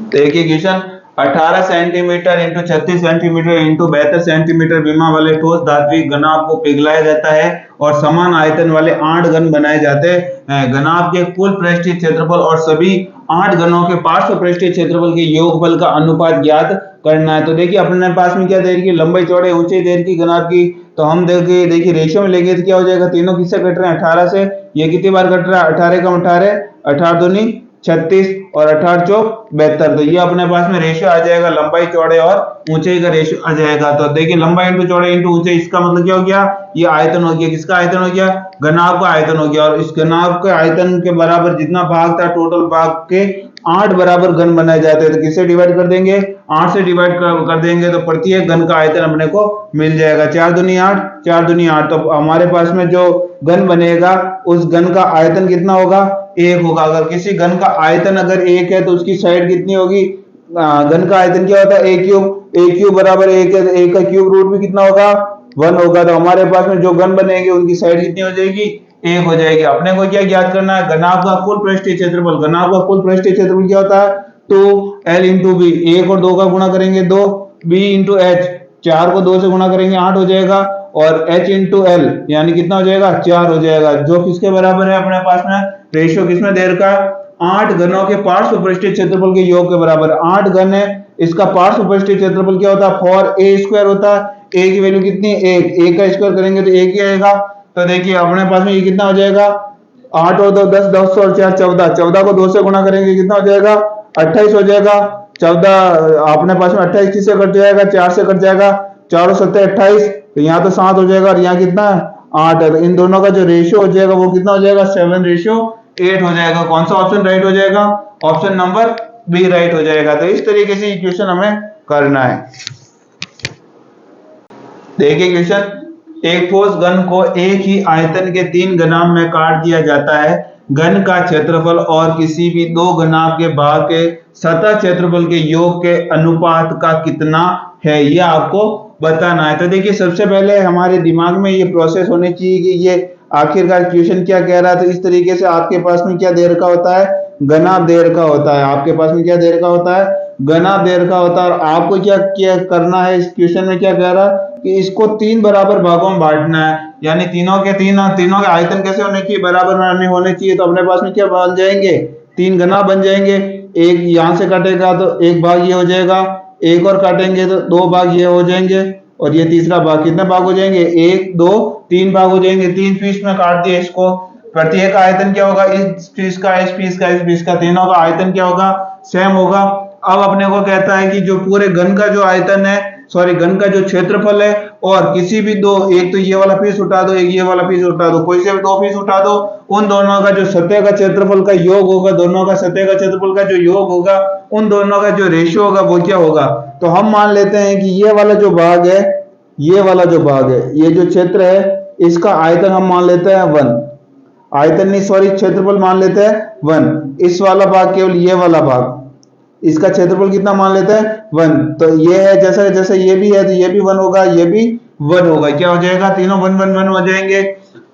देखिए question 18 centimetre into 36 centimetre into 72 centimetre विमा वाले ठोस धात्विक घनाभ को पिघलाया जाता है और समान आयतन वाले 8 घन बनाए जाते हैं। घनाभ के कुल पृष्ठीय क्षेत्रफल और सभी 8 घनों के पार्श्व पृष्ठीय क्षेत्रफल के योगफल का अनुपात ज्ञात करना है। तो देखिए अपने पास में क्या दे रही है, लंबाई चौड़ाई ऊंचाई दे रही है घनाभ की। तो हम देखिए रेशियो में लेंगे तो क्या हो जाएगा, तीनों किससे कट रहे हैं, 18 से। ये कितनी बार कट रहा है, 18 का 18, 18 दूनी 36 और 18 चौक 72। तो ये अपने पास में रेशियो आ जाएगा, लंबाई चौड़े और ऊंचाई का रेशियो आ जाएगा। तो देखिए लंबाई इंटू चौड़ाई इंटू ऊंचाई, इसका मतलब क्या हो गया, ये आयतन हो गया। किसका आयतन हो गया, घनाभ का आयतन हो गया। और इस घनाभ के आयतन के बराबर जितना भाग था, टोटल भाग के 8 बराबर घन बनाए जाते हैं। तो किससे डिवाइड कर देंगे, 8 से डिवाइड कर देंगे तो प्रत्येक घन का आयतन अपने को मिल जाएगा। 4 दूनी 8, 4 दूनी 8। तो हमारे पास में जो घन बनेगा उस घन का आयतन कितना होगा, 1 होगा। अगर किसी घन का आयतन अगर 1 है तो उसकी साइड कितनी होगी, घन का आयतन क्या होता है, a क्यूब। a क्यूब बराबर 1 है, 1 का क्यूब रूट भी कितना होगा, 1 होगा। तो हमारे पास में जो घन बनेंगे उनकी साइड कितनी हो जाएगी, 1 हो जाएगी। अपने को क्या ज्ञात करना है, घनाभ का कुल पृष्ठीय क्षेत्रफल। घनाभ का कुल पृष्ठीय क्षेत्रफल क्या होता है, 2l इंटू बी। 1 और 2 का गुणा करेंगे 2, b इंटू एच, 4 को 2 से गुणा करेंगे 8 हो जाएगा, और h इंटू एल यानी कितना हो जाएगा, 4 हो जाएगा। जो किसके बराबर है अपने पास में, रेशियो किसमें दे रखा है, 8 घनों के पार्श्व पृष्ठीय क्षेत्रफल के योग के बराबर। 8 घन है, इसका पार्श्व पृष्ठीय क्षेत्रफल क्या होता है, 4a² होता है। a की वैल्यू कितनी, 1, a का स्क्वायर करेंगे तो 1 ही आएगा। तो देखिए अपने पास में ये कितना हो जाएगा, 8 और 2 10, 10 और 4 14, 14 को 2 से गुणा करेंगे कितना हो जाएगा, 28 हो जाएगा। 14 अपने पास में 28 किससे कट जाएगा, 4 से कट जाएगा, 4 और 7 28। तो यहाँ तो 7 हो जाएगा और यहाँ कितना है, 8 है। तो इन दोनों का जो रेशियो हो जाएगा वो कितना हो जाएगा, 7:8 हो जाएगा। कौन सा ऑप्शन राइट हो जाएगा, ऑप्शन नंबर बी राइट हो जाएगा। तो इस तरीके से इक्वेशन हमें करना है। देखिए क्वेश्चन, एक ठोस घन को एक ही आयतन के 3 घनाभ में काट दिया जाता है। घन का क्षेत्रफल और किसी भी 2 घनाभ के भाग के सतह क्षेत्रफल के योग के अनुपात का कितना है, यह आपको बताना है। तो देखिए सबसे पहले हमारे दिमाग में ये प्रोसेस होनी चाहिए कि ये आखिरकार क्वेश्चन क्या कह रहा है। तो इस तरीके से आपके पास में क्या दे रखा होता है, घनाभ दे रखा होता है। आपके पास में क्या दे रखा होता है, घनाभ दे रखा होता है। और आपको क्या करना है, इस क्वेश्चन में क्या कह रहा है कि इसको 3 बराबर भागों में बांटना है। यानी तीनों के आयतन कैसे होने चाहिए, बराबर होने चाहिए। तो अपने पास में क्या बन जाएंगे, 3 घनाभ बन जाएंगे। एक यहां से काटेगा तो एक भाग ये हो जाएगा, एक और काटेंगे तो 2 भाग ये हो जाएंगे, और ये तीसरा भाग, कितने भाग हो जाएंगे, 1 2 3 भाग हो जाएंगे। 3 पीस में काट दिए इसको। प्रत्येक का आयतन क्या होगा, इस पीस का, इस पीस का, इस पीस का, तीनों का आयतन क्या होगा, सेम होगा। अब अपने को कहता है कि जो पूरे घन का जो आयतन है, सॉरी घन का जो क्षेत्रफल है, और किसी भी दो, एक तो ये वाला पीस उठा दो, एक ये वाला पीस उठा दो, कोई से भी 2 पीस उठा दो, उन दोनों का जो सतह का क्षेत्रफल का योग होगा, दोनों का सतह का क्षेत्रफल का जो योग होगा, उन दोनों का जो रेशियो होगा वो क्या होगा। तो हम मान लेते हैं कि ये वाला जो भाग है, ये वाला जो भाग है, ये जो क्षेत्र है, इसका आयतन हम मान लेते हैं 1, आयतन नहीं सॉरी क्षेत्रफल मान लेते हैं 1। इस वाला भाग, केवल ये वाला भाग, इसका क्षेत्रफल कितना मान लेते हैं 1। तो ये है, जैसे जैसे ये भी है तो ये भी 1 होगा, ये भी 1 होगा। क्या हो जाएगा, तीनों 1 1 1 हो जाएंगे।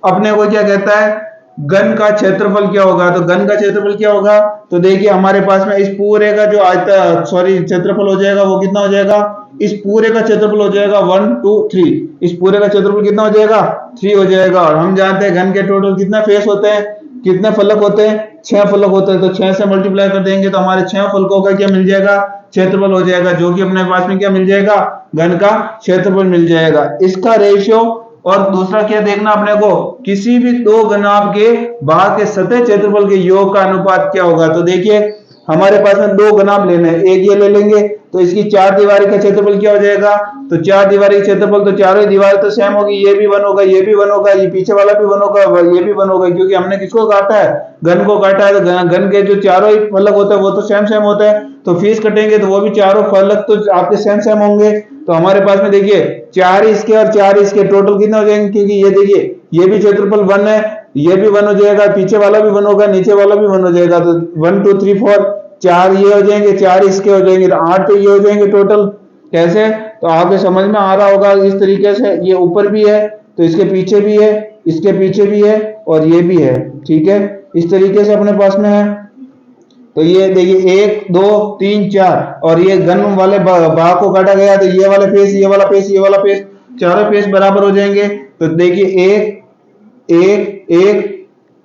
अपने को क्या कहता है, घन का क्षेत्रफल क्या होगा। तो घन का क्षेत्रफल क्या होगा, तो देखिए हमारे पास में इस पूरे का जो आयतन सॉरी क्षेत्रफल हो जाएगा वो कितना हो जाएगा, इस पूरे का क्षेत्रफल हो जाएगा 1 2 3। इस पूरे का क्षेत्रफल कितना हो जाएगा, 3 हो जाएगा। और हम जानते हैं घन के टोटल कितने फेस होते हैं, कितने फलक होते हैं, 6 फलक होते हैं। तो 6 से मल्टीप्लाई कर देंगे तो हमारे 6 फलकों का क्या मिल जाएगा, क्षेत्रफल हो जाएगा, जो कि अपने पास में क्या मिल जाएगा, घन का क्षेत्रफल मिल जाएगा। इसका रेशियो, और दूसरा क्या देखना अपने को, किसी भी 2 घनाभ के भाग के सतह क्षेत्रफल के योग का अनुपात क्या होगा। तो देखिए हमारे पास में 2 घनाभ लेने हैं, एक ये ले लेंगे तो इसकी 4 दीवारी का क्षेत्रफल क्या हो जाएगा, तो 4 दीवारी का क्षेत्रफल, तो चारों दीवार तो सेम होगी, ये भी 1 होगा, ये भी 1 होगा, ये पीछे वाला भी 1 होगा, ये भी 1 होगा, क्योंकि हमने किसको काटा है, घन को काटा है। तो घन के जो चारों ही फलक होते हैं वो तो सेम सेम होते हैं। तो फीस कटेंगे तो वो भी चारों फलक तो आपके सेम सेम होंगे। तो हमारे पास में देखिए 4 इसके और 4 इसके, टोटल कितने हो जाएंगे, क्योंकि ये देखिए ये भी क्षेत्रफल 1 है, ये भी 1 हो जाएगा, पीछे वाला भी 1 होगा, नीचे वाला भी 1 हो जाएगा। तो 1 2 3 4, 4 ये हो जाएंगे, 4 इसके हो जाएंगे, तो 8 तो ये हो जाएंगे टोटल। कैसे, तो आपके समझ में आ रहा होगा इस तरीके से। ये ऊपर भी है तो इसके पीछे भी है, इसके पीछे भी है, और ये भी है, ठीक है। इस तरीके से अपने पास में है। तो ये देखिए 1 2 3 4 और ये घन वाले भाग को काटा गया तो ये वाला फेस, ये वाला फेस, ये वाला फेस, चारों फेस बराबर हो जाएंगे। तो देखिए 1 1 1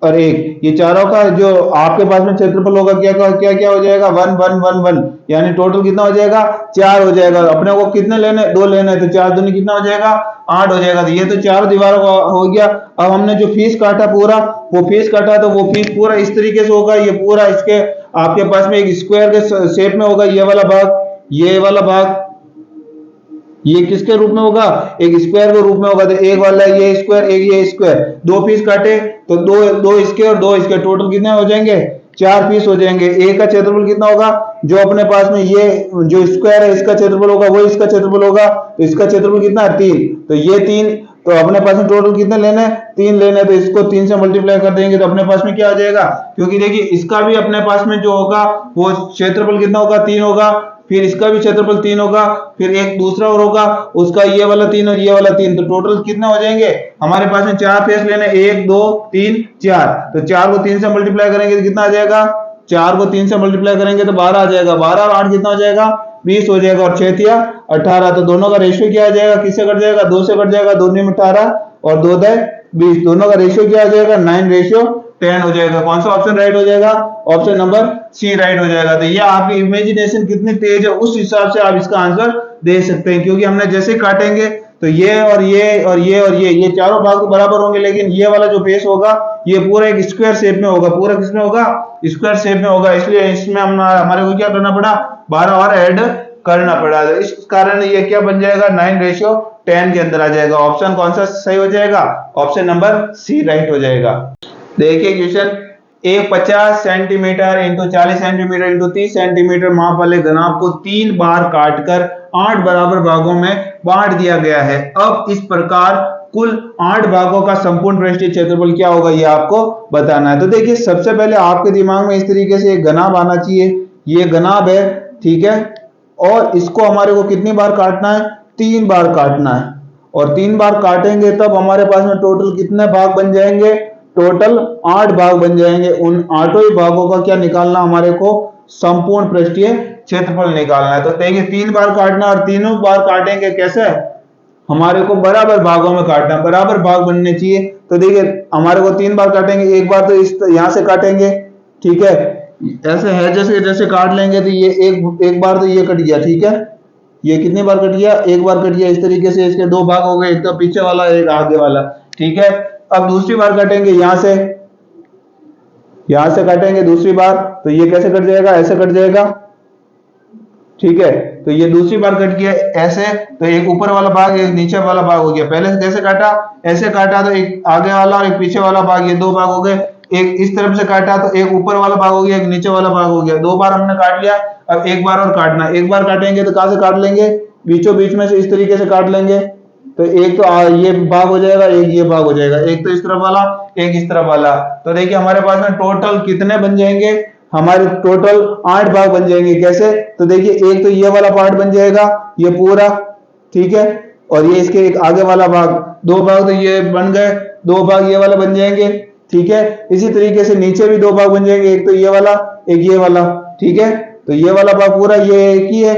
और 1, ये चारों का जो आपके पास में क्षेत्रफल होगा क्या क्या क्या हो जाएगा 1 1 1 1, यानी टोटल कितना हो जाएगा 4 हो जाएगा। अपने को कितने लेने 2 लेने, तो 4 दूनी कितना हो जाएगा 8 हो जाएगा। तो ये तो चारों दीवारों का हो गया। अब हमने जो फीस काटा पूरा, वो फीस काटा तो वो फीस पूरा इस तरीके से होगा। ये पूरा इसके आपके पास में एक स्क्वायर के शेप में होगा। ये वाला भाग, ये वाला भाग, ये किसके रूप में होगा एक स्क्वायर के रूप में होगा। तो एक वाला ये स्क्वायर, एक ये स्क्वायर, दो पीस काटे तो दो इसके और दो इसके, टोटल कितने हो जाएंगे 4 पीस हो जाएंगे। एक का क्षेत्रफल कितना होगा, जो अपने पास में ये जो स्क्वायर है इसका क्षेत्रफल होगा वो इसका क्षेत्रफल होगा। तो इसका क्षेत्रफल कितना है 3, तो ये 3, तो अपने पास में टोटल कितने लेने 3 लेने, तो इसको 3 से मल्टीप्लाई कर देंगे तो अपने पास में क्या आ जाएगा, क्योंकि देखिए इसका भी अपने पास में जो होगा वो क्षेत्रफल कितना होगा 3 होगा, फिर इसका भी क्षेत्रफल 3 होगा, फिर एक दूसरा और होगा उसका ये वाला 3 और ये वाला 3, तो टोटल कितने हो जाएंगे हमारे पास में 4 फेस लेने 1 2 3 4, तो 4 को 3 से मल्टीप्लाई करेंगे तो कितना आ जाएगा, 4 को 3 से मल्टीप्लाई करेंगे तो 12 आ जाएगा, 12 और 8 कितना हो जाएगा 20 हो जाएगा, और 6 तिया 18, तो दोनों का रेशियो क्या आ जाएगा, किससे कट जाएगा 2 से कट जाएगा, 2 में 18 और 2 दे 20, दोनों का रेशियो क्या आ जाएगा 9:10 हो जाएगा। कौन सा ऑप्शन राइट हो जाएगा, ऑप्शन नंबर सी राइट हो जाएगा। तो ये आपकी इमेजिनेशन कितनी तेज है उस हिसाब से आप इसका आंसर दे सकते हैं, क्योंकि हमने जैसे काटेंगे तो ये और ये और ये और ये चारों भाग तो बराबर होंगे, लेकिन ये वाला जो फेस होगा ये पूरा एक स्क्वायर शेप में होगा, पूरा किसमें होगा स्क्वायर शेप में होगा, इसलिए इसमें हमारे को क्या करना पड़ा 12 और ऐड करना पड़ा। तो इस कारण ये क्या बन जाएगा 9:10 के अंदर आ जाएगा। ऑप्शन कौन सा सही हो जाएगा, ऑप्शन नंबर सी राइट हो जाएगा। देखिए क्वेश्चन, एक 50 centimetre into 40 centimetre into 30 centimetre माप वाले घनाभ को 3 बार काटकर 8 बराबर भागों में बांट दिया गया है। अब इस प्रकार कुल 8 भागों का संपूर्ण पृष्ठीय क्षेत्रफल क्या होगा ये आपको बताना है। तो देखिए सबसे पहले आपके दिमाग में इस तरीके से एक घनाभ आना चाहिए, ये घनाभ है, ठीक है, और इसको हमारे को कितनी बार काटना है 3 बार काटना है, और 3 बार काटेंगे तब हमारे पास में टोटल कितने भाग बन जाएंगे, टोटल 8 भाग बन जाएंगे। उन 8 ही भागों का क्या निकालना हमारे को संपूर्ण पृष्ठीय क्षेत्रफल निकालना है। तो देखिए 3 बार काटना और तीनों बार काटेंगे कैसे, हमारे को बराबर भागों में काटना, बराबर भाग बनने चाहिए। तो देखिए हमारे को 3 बार काटेंगे, एक बार तो इस यहां से काटेंगे, ठीक है, ऐसे है जैसे जैसे काट लेंगे तो ये एक बार तो ये कट गया, ठीक है, ये कितनी बार कट गया, एक बार कट गया। इस तरीके से इसके 2 भाग हो गए, एक तो पीछे वाला एक आगे वाला, ठीक है। अब दूसरी बार काटेंगे यहां से काटेंगे दूसरी बार, तो ये कैसे कट जाएगा, ऐसे कट जाएगा, ठीक है। तो ये दूसरी बार कट गया ऐसे, तो एक ऊपर वाला भाग एक नीचे वाला भाग हो गया। पहले से जैसे काटा ऐसे काटा तो एक आगे वाला और एक पीछे वाला भाग, ये 2 भाग हो गए। एक इस तरफ से काटा तो एक ऊपर वाला भाग हो गया, एक नीचे वाला भाग हो गया। 2 बार हमने काट लिया, अब एक बार और काटना। एक बार काटेंगे तो कहां से काट लेंगे, बीचों बीच में से इस तरीके से काट लेंगे। तो एक तो ये भाग हो जाएगा, एक ये भाग हो जाएगा, एक तो इस तरफ वाला एक इस तरफ वाला। तो देखिए हमारे पास में टोटल कितने बन जाएंगे, हमारे टोटल 8 भाग बन जाएंगे। कैसे, तो देखिए एक तो ये वाला पार्ट बन जाएगा ये पूरा, ठीक है, और ये इसके एक आगे वाला भाग, 2 भाग तो ये बन गए, 2 भाग ये वाला बन जाएंगे, ठीक है। इसी तरीके से नीचे भी 2 भाग बन जाएंगे, एक तो ये वाला एक ये वाला, ठीक है। तो ये वाला भाग पूरा ये एक ही है,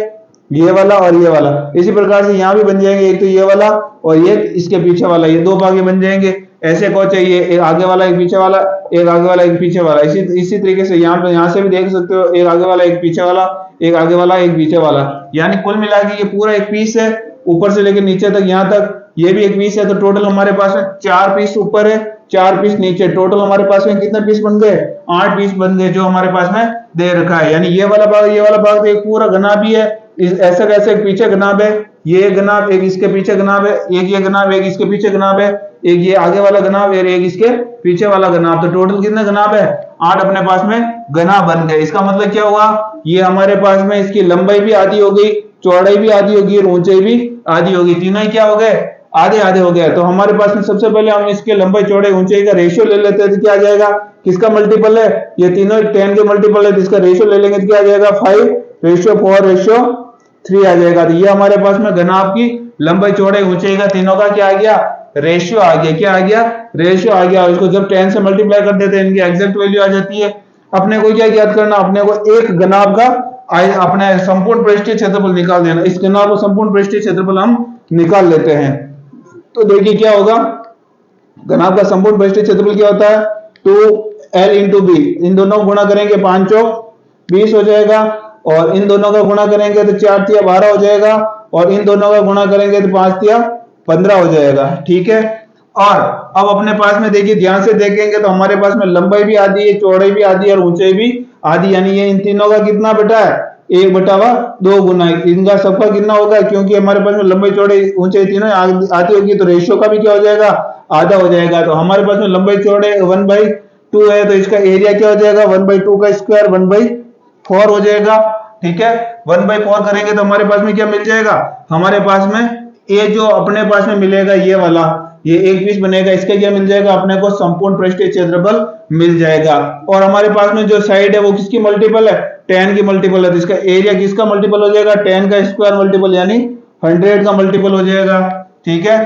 ये वाला और ये वाला। इसी प्रकार से यहाँ भी बन जाएंगे, एक तो ये वाला और ये इसके पीछे वाला, ये 2 भाग बन जाएंगे। ऐसे को चाहिए एक आगे वाला एक पीछे वाला, एक आगे वाला एक पीछे वाला। इसी तरीके से यहाँ से भी देख सकते हो, एक आगे वाला एक पीछे वाला, एक आगे वाला एक पीछे वाला, यानी कुल मिला के ये पूरा एक पीस है, ऊपर से लेकर नीचे तक, यहाँ तक ये भी एक पीस है। तो टोटल हमारे पास में 4 पीस ऊपर है, 4 पीस नीचे, टोटल हमारे पास में कितने पीस बन गए 8 पीस बन गए, जो हमारे पास में दे रखा है। यानी ये वाला भाग तो एक पूरा घनाभ भी है, ऐसा कैसे एक पीछे घनाभ है, ये घनाभ एक इसके पीछे घनाभ है, एक ये घनाभ एक इसके पीछे घनाभ है, एक ये आगे वाला घनाभ है, एक इसके पीछे वाला घनाभ। तो टोटल कितने घनाभ है 8 अपने पास में घनाभ बन गए। इसका मतलब क्या हुआ, ये हमारे पास में इसकी लंबाई भी आधी हो गई, चौड़ाई भी आधी होगी और ऊंचाई भी आधी होगी, तीनों ही क्या हो गए आधे आधे हो गए। तो हमारे पास में सबसे पहले हम इसके लंबाई चौड़ाई ऊंचाई का रेशियो ले लेते हैं, तो क्या आ जाएगा, किसका मल्टीपल है, ये तीनों 10 के मल्टीपल है, तो इसका रेशियो ले लेंगे तो क्या आ जाएगा 5:4:3 आ जाएगा। तो ये हमारे पास में घनाभ की लंबाई चौड़ाई ऊंचाई का तीनों का क्या आ गया, रेशियो आ गया। क्या आ गया, रेशियो आ गया। इसको जब 10 से मल्टीप्लाई कर देते हैं इनकी एग्जैक्ट वैल्यू आ जाती है। अपने को क्या याद करना, अपने को एक घनाभ का अपने संपूर्ण पृष्ठीय क्षेत्रफल निकाल देना। इस घनाभ को संपूर्ण पृष्ठीय क्षेत्रफल हम निकाल लेते हैं। तो देखिए क्या होगा, घनाभ का संपूर्ण पृष्ठीय क्षेत्रफल क्या होता है, 2l इंटू बी। इन दोनों को गुणा करेंगे 5 चौक 20 हो जाएगा, और इन दोनों का गुणा करेंगे तो 4 तिया 12 हो जाएगा, और इन दोनों का गुणा करेंगे तो 5 तिया 15 हो जाएगा। ठीक है, और अब अपने पास में देखिए ध्यान से देखेंगे तो हमारे पास में लंबाई भी आधी है, चौड़ाई भी आधी है, और ऊंचाई भी आधी, यानी ये इन तीनों का कितना बेटा है, 1/2 गुना इनका सबका कितना होगा, क्योंकि हमारे पास में लंबाई चौड़ाई ऊंचाई तीनों आधी होगी, तो रेशियो का भी क्या हो जाएगा, आधा हो जाएगा। तो हमारे पास में लंबाई चौड़ाई 1/2 है, तो इसका एरिया क्या हो जाएगा, 1/2 का स्क्वायर 1/4 हो जाएगा। ठीक है, 1/4 करेंगे तो हमारे पास में क्या मिल जाएगा, हमारे पास में ये जो अपने पास में मिलेगा ये वाला, ये एक पीस बनेगा, इसका क्या मिल जाएगा, अपने को संपूर्ण पृष्ठीय क्षेत्रफल मिल जाएगा। और हमारे पास में जो साइड है वो किसकी मल्टीपल है, 10 की मल्टीपल है, तो इसका एरिया किसका मल्टीपल हो जाएगा, 10 का स्क्वायर मल्टीपल, यानी 100 का मल्टीपल हो जाएगा। ठीक है,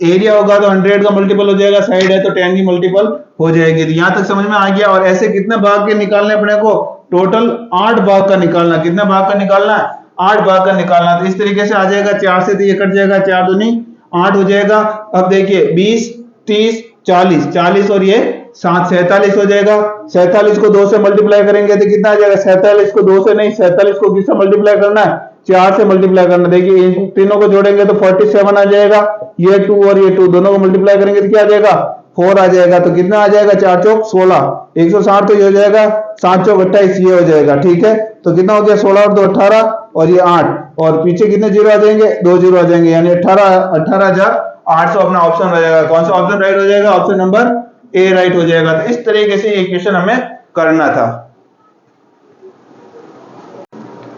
एरिया होगा तो 100 का मल्टीपल हो जाएगा, साइड है तो 10 की मल्टीपल हो जाएगी। तो यहां तक समझ में आ गया। और ऐसे कितने भाग के निकालने अपने को, टोटल 8 भाग का निकालना। कितने भाग का निकालना है, 8 भाग का निकालना। तो इस तरीके से आ जाएगा, 4 से तो ये कट जाएगा, 4 दूनी 8 हो जाएगा। अब देखिए 20 30 40 40 और ये 7 47 हो जाएगा। 47 को 2 से मल्टीप्लाई करेंगे तो कितना आ जाएगा, 47 को 2 से नहीं, 47 को किससे मल्टीप्लाई करना है, 4 से मल्टीप्लाई करना। देखिए इन तीनों को जोड़ेंगे तो 47 आ जाएगा, ये 2 और ये 2 दोनों को मल्टीप्लाई करेंगे तो क्या आ जाएगा, 4 आ जाएगा। तो कितना आ जाएगा, 4 चौक 16, 160 तो ये हो जाएगा, 7 चौक 28 ये हो जाएगा। ठीक है, तो कितना हो गया, 16 और 2 18, और ये 8, और पीछे कितने जीरो आ जाएंगे, 2 जीरो आ जाएंगे, यानी 18,800 अपना ऑप्शन हो जाएगा। कौन सा ऑप्शन राइट हो जाएगा, ऑप्शन नंबर ए राइट हो जाएगा। तो इस तरीके से ये क्वेश्चन हमें करना था।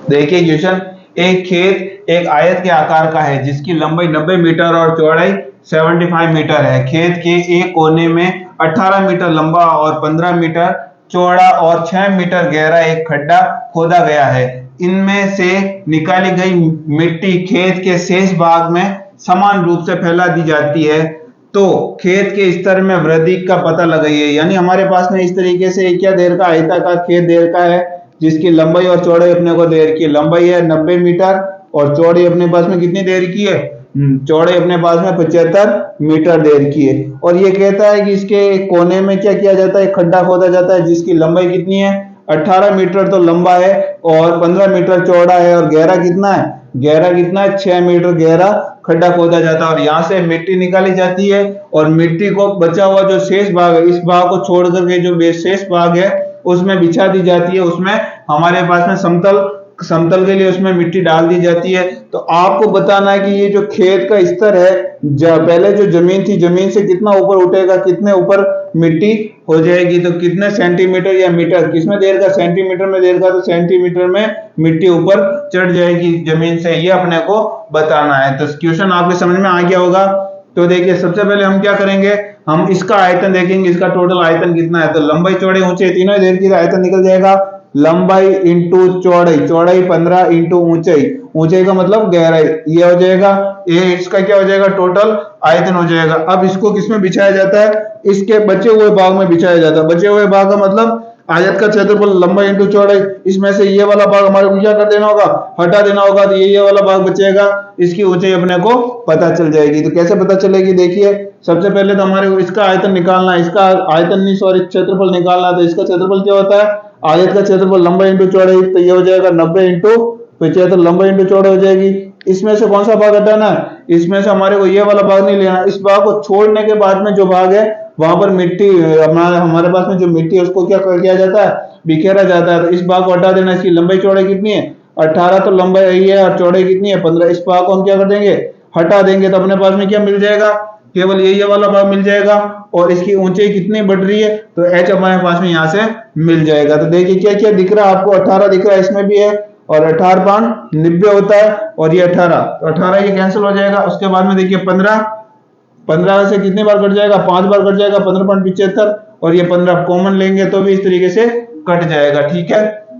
देखिए क्वेश्चन, एक खेत एक आयत के आकार का है जिसकी लंबाई 90 मीटर और चौड़ाई 75 मीटर है। खेत के एक कोने में 18 मीटर लंबा और 15 मीटर चौड़ा और 6 मीटर गहरा एक खड्डा खोदा गया है। इनमें से निकाली गई मिट्टी खेत के शेष भाग में समान रूप से फैला दी जाती है, तो खेत के स्तर में वृद्धि का पता लगाइए। यानी हमारे पास में इस तरीके से क्या दे रखा, आयताकार खेत दे रखा है जिसकी लंबाई और चौड़ाई अपने को दे रखी है। लंबाई है 90 मीटर और चौड़ाई अपने पास में कितनी दे रखी है, चौड़ाई अपने पास में 75 मीटर दे रखी है। और ये कहता है कि इसके कोने में क्या किया जाता है, खड्डा खोदा जाता है जिसकी लंबाई कितनी है, 18 मीटर तो लंबा है और 15 मीटर चौड़ा है, और गहरा कितना है, गहरा कितना है, 6 मीटर गहरा खड्डा खोदा जाता है। और यहाँ से मिट्टी निकाली जाती है, और मिट्टी को बचा हुआ जो शेष भाग है, इस भाग को छोड़ करके जो शेष भाग है उसमें बिछा दी जाती है। उसमें हमारे पास में समतल के लिए उसमें मिट्टी डाल दी जाती है। तो आपको बताना है कि ये जो खेत का स्तर है, पहले जो जमीन थी, जमीन से कितना ऊपर उठेगा, कितने ऊपर मिट्टी हो जाएगी, तो कितने सेंटीमीटर या मीटर, किसमें देर का, सेंटीमीटर में देर का, तो सेंटीमीटर में मिट्टी ऊपर चढ़ जाएगी जमीन से, ये अपने को बताना है। तो क्वेश्चन आपके समझ में आ गया होगा। तो देखिए सबसे पहले हम क्या करेंगे, हम इसका आयतन देखेंगे, इसका टोटल आयतन कितना है। तो लंबाई चौड़ाई ऊंचाई तीनों देर की आयतन निकल जाएगा, लंबाई इंटू चौड़ाई, चौड़ाई 15 इंटू ऊंचाई, ऊंचाई का मतलब गहराई, ये हो जाएगा, ये इसका क्या हो जाएगा, टोटल आयतन हो जाएगा। अब इसको किसमें बिछाया जाता है, इसके बचे हुए भाग में बिछाया जाता है। बचे हुए भाग का मतलब आयत का क्षेत्रफल लंबाई इंटू चौड़ाई, इसमें से ये वाला भाग हमारे को क्या कर देना होगा, हटा देना होगा, तो ये वाला भाग बचेगा, इसकी ऊंचाई अपने को पता चल जाएगी। तो कैसे पता चलेगी, देखिए सबसे पहले तो हमारे को इसका आयतन निकालना है, इसका आयतन नहीं सॉरी क्षेत्रफल निकालना है। तो इसका क्षेत्रफल क्या होता है, आयत का क्षेत्रफल लंबाई इंटू चौड़ाई, तो ये हो जाएगा 90 इंटू 75, लंबाई इंटू चौड़ाई हो जाएगी। इसमें से कौन सा भाग हटाना है, इसमें से हमारे को ये वाला भाग नहीं लेना, इस भाग को छोड़ने के बाद में जो भाग है वहां पर मिट्टी, हमारे पास में जो मिट्टी है उसको क्या किया जाता है, बिखेरा जाता है। तो इस भाग को हटा देना। इसकी लंबाई चौड़ाई कितनी है, 18 तो लंबाई यही है, और चौड़ाई कितनी है 15, इस भाग को हम क्या कर देंगे, हटा देंगे। तो अपने पास में क्या मिल जाएगा, केवल ये वाला भाग मिल जाएगा, और इसकी ऊंचाई कितनी बढ़ रही है, तो h हमारे पास में यहाँ से मिल जाएगा। तो देखिए क्या क्या दिख रहा है आपको, 18 दिख रहा है, इसमें भी है, और 18/90 होता है, और ये 18, तो 18 ये कैंसिल हो जाएगा। उसके बाद में देखिए 15 से कितनी बार कट जाएगा, 5 बार कट जाएगा, 15.75, और ये 15 कॉमन लेंगे तो भी इस तरीके से कट जाएगा। ठीक है,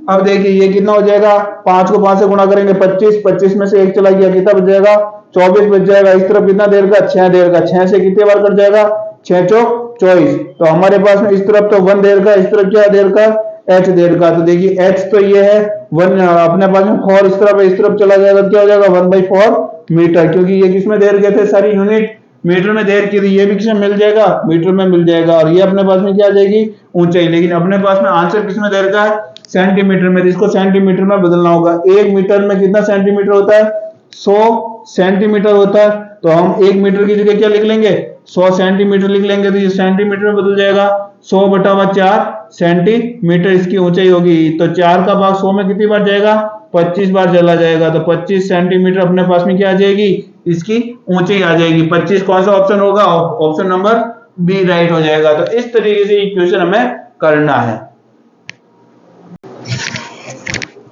अब देखिए ये कितना हो जाएगा, 5 को 5 से गुणा करेंगे 25, 25 में से 1 चला गया, कितना बच जाएगा, 24 बच जाएगा। इस तरफ कितना देर का, 6 देर का, 6 से कितने बार कट जाएगा, 6 चौक 24। तो हमारे पास में इस तरफ तो 1 देर का, इस तरफ क्या देर का, h देर का। तो देखिए h तो ये है 1, अपने पास में 4 इस तरफ है, इस तरफ चला जाएगा, क्या हो जाएगा 1/4 मीटर, क्योंकि ये किसमें देर गए थे, सारी यूनिट मीटर में देर की थी, ये भी किसमें मिल जाएगा, मीटर में मिल जाएगा। और ये अपने पास में क्या आ जाएगी, ऊंचाई। लेकिन अपने पास में आंसर किसमें देर का है, सेंटीमीटर में, इसको सेंटीमीटर में बदलना होगा। 1 मीटर में कितना सेंटीमीटर होता है, 100 सेंटीमीटर होता है। तो हम 1 मीटर की जगह क्या लिख लेंगे, 100 सेंटीमीटर लिख लेंगे। तो ये सेंटीमीटर में बदल जाएगा, 100/4 सेंटीमीटर इसकी ऊंचाई होगी। तो 4 का भाग 100 में कितनी बार जाएगा, 25 बार चला जाएगा। तो 25 सेंटीमीटर अपने पास में क्या आ जाएगी, इसकी ऊंचाई आ जाएगी। 25 कौन सा ऑप्शन होगा, ऑप्शन नंबर बी राइट हो जाएगा। तो इस तरीके से इक्वेशन हमें करना है।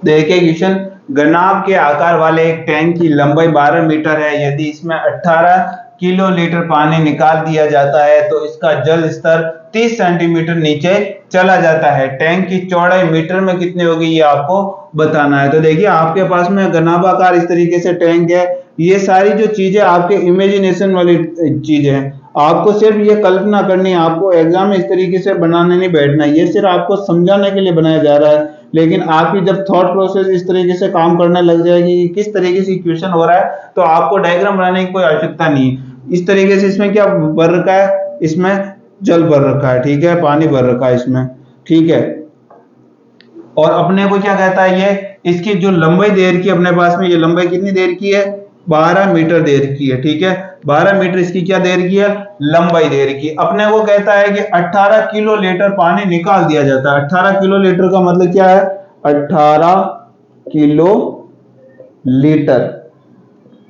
देखिए क्वेश्चन, घनाभ के आकार वाले एक टैंक की लंबाई 12 मीटर है। यदि इसमें 18 किलोलीटर पानी निकाल दिया जाता है तो इसका जल स्तर 30 सेंटीमीटर नीचे चला जाता है। टैंक की चौड़ाई मीटर में कितनी होगी, ये आपको बताना है। तो देखिए आपके पास में घनाभाकार इस तरीके से टैंक है। ये सारी जो चीजें आपके इमेजिनेशन वाली चीजें हैं, आपको सिर्फ ये कल्पना करनी है, आपको एग्जाम में इस तरीके से बनाने नहीं बैठना है। ये सिर्फ आपको समझाने के लिए बनाया जा रहा है। लेकिन आपकी जब थॉट प्रोसेस इस तरीके से काम करने लग जाएगी कि किस तरीके से इक्वेशन हो रहा है, तो आपको डायग्राम बनाने की कोई आवश्यकता नहीं है। इस तरीके से इसमें क्या भर रखा है, इसमें जल भर रखा है, ठीक है, पानी भर रखा है इसमें, ठीक है। और अपने को क्या कहता है, ये इसकी जो लंबाई देर की अपने पास में, ये लंबाई कितनी देर की है, 12 मीटर देर की है, ठीक है। 12 मीटर इसकी क्या देर की है, लंबाई देर की। अपने को कहता है कि 18 किलोलीटर पानी निकाल दिया जाता है। 18 किलोलीटर का मतलब क्या है, 18 किलोलीटर।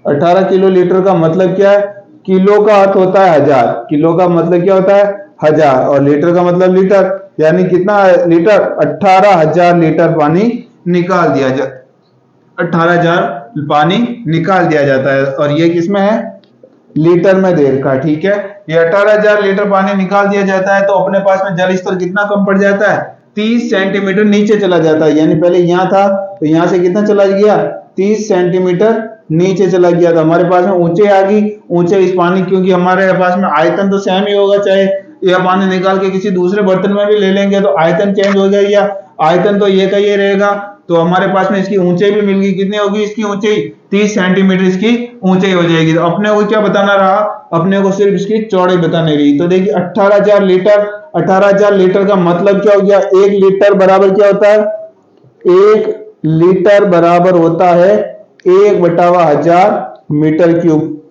18 किलोलीटर का मतलब क्या है, किलो का अर्थ होता है 1000, किलो का मतलब क्या होता है 1000, और लीटर का मतलब लीटर, यानी कितना लीटर, 18,000 लीटर पानी निकाल दिया जाता, 18,000 पानी निकाल दिया जाता है। और ये किसमें है, लीटर में देर का, ठीक है। ये 18,000 लीटर पानी निकाल दिया जाता है। तो अपने पास में जल स्तर कितना कम पड़ जाता है, 30 सेंटीमीटर नीचे चला जाता है। यानी पहले यहां था तो यहां से कितना चला गया, 30 सेंटीमीटर नीचे चला गया। तो हमारे पास में ऊंचाई आ गई, ऊंचाई इस पानी, क्योंकि हमारे पास में आयतन तो सेम ही होगा, चाहे यह पानी निकाल के किसी दूसरे बर्तन में भी ले लेंगे तो आयतन चेंज हो जाएगा, आयतन तो ये का ये रहेगा। तो हमारे पास में इसकी ऊंचाई भी मिल गई, कितनी होगी इसकी ऊंचाई, 30 सेंटीमीटर इसकी ऊंचाई हो जाएगी। तो अपने को क्या बताना रहा, अपने को सिर्फ इसकी चौड़ाई बतानी रही। तो देखिए 18,000 लीटर, 18,000 लीटर का मतलब क्या हो गया, 1 लीटर बराबर क्या होता है, 1 लीटर बराबर होता है 1/1000 मीटर क्यूब,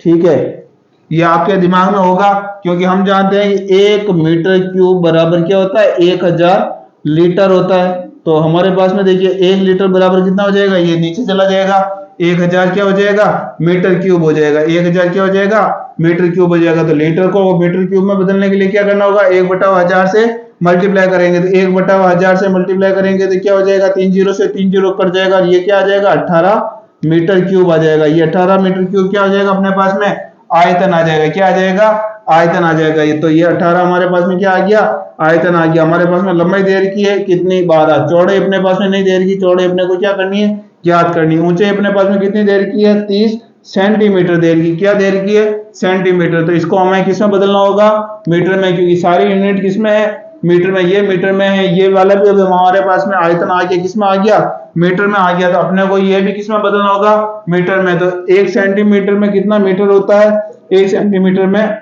ठीक है। ये आपके दिमाग में होगा, क्योंकि हम जानते हैं कि 1 मीटर क्यूब बराबर क्या होता है, 1000 लीटर होता है। तो हमारे पास में देखिए 1 लीटर बराबर कितना हो जाएगा, ये नीचे चला जाएगा, 1000 क्या हो जाएगा, मीटर क्यूब हो जाएगा, 1000 क्या हो जाएगा, मीटर क्यूब हो जाएगा। तो लीटर को मीटर क्यूब में बदलने के लिए क्या करना होगा, 1/1000 से मल्टीप्लाई करेंगे। तो 1/1000 से मल्टीप्लाई करेंगे तो क्या हो जाएगा, 3 जीरो से 3 जीरो कट जाएगा, ये क्या आ जाएगा, 18 मीटर क्यूब आ जाएगा। ये 18 मीटर क्यूब क्या हो जाएगा, अपने पास में आयतन आ जाएगा, क्या आ जाएगा, आयतन आ जाएगा। ये तो ये 18 हमारे पास में क्या आ गया, आयतन आ गया। हमारे पास में लंबाई देर की है कितनी, 12। चौड़ाई अपने पास में नहीं देर की, चौड़ाई अपने को क्या करनी है, ज्ञात करनी है। ऊंचाई अपने पास में कितनी देर की है, 30 सेंटीमीटर देर की, क्या देर की है, सेंटीमीटर। तो इसको हमें किसमें बदलना होगा, मीटर में, क्योंकि सारी यूनिट किसमें है, मीटर में। ये मीटर में है, ये वाला भी अब हमारे पास में आयतन आ गया, किसमें आ गया, मीटर में आ गया। तो अपने को ये भी किसमें बदलना होगा, मीटर में। तो 1 सेंटीमीटर में कितना मीटर होता है, 1 सेंटीमीटर में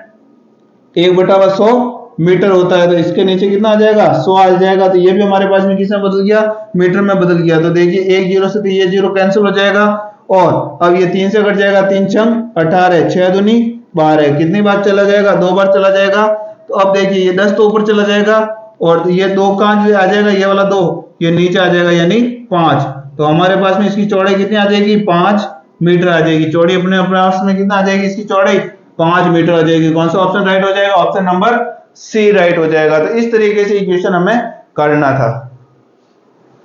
1/100 मीटर होता है। तो इसके नीचे कितना आ जाएगा, 100 आ जाएगा। तो ये भी हमारे पास में किसमें बदल गया, मीटर में बदल गया। तो देखिए 1 जीरो से ये जीरो कैंसिल हो जाएगा, और अब ये 3 से कट जाएगा, 3 छंग 18, 6 दूनी 12, कितनी बार चला जाएगा, 2 बार चला जाएगा। तो अब देखिए ये 10 तो ऊपर चला जाएगा, और ये 2 कहां आ जाएगा, ये वाला 2 ये नीचे आ जाएगा, यानी 5। तो हमारे पास में इसकी चौड़ाई कितनी आ जाएगी, 5 मीटर आ जाएगी। चौड़ाई अपने पास में कितना आ जाएगी, इसकी चौड़ाई 5 मीटर आ जाएगी। कौन सा ऑप्शन राइट हो जाएगा, ऑप्शन नंबर सी राइट हो जाएगा। तो इस तरीके से इक्वेशन हमें करना था।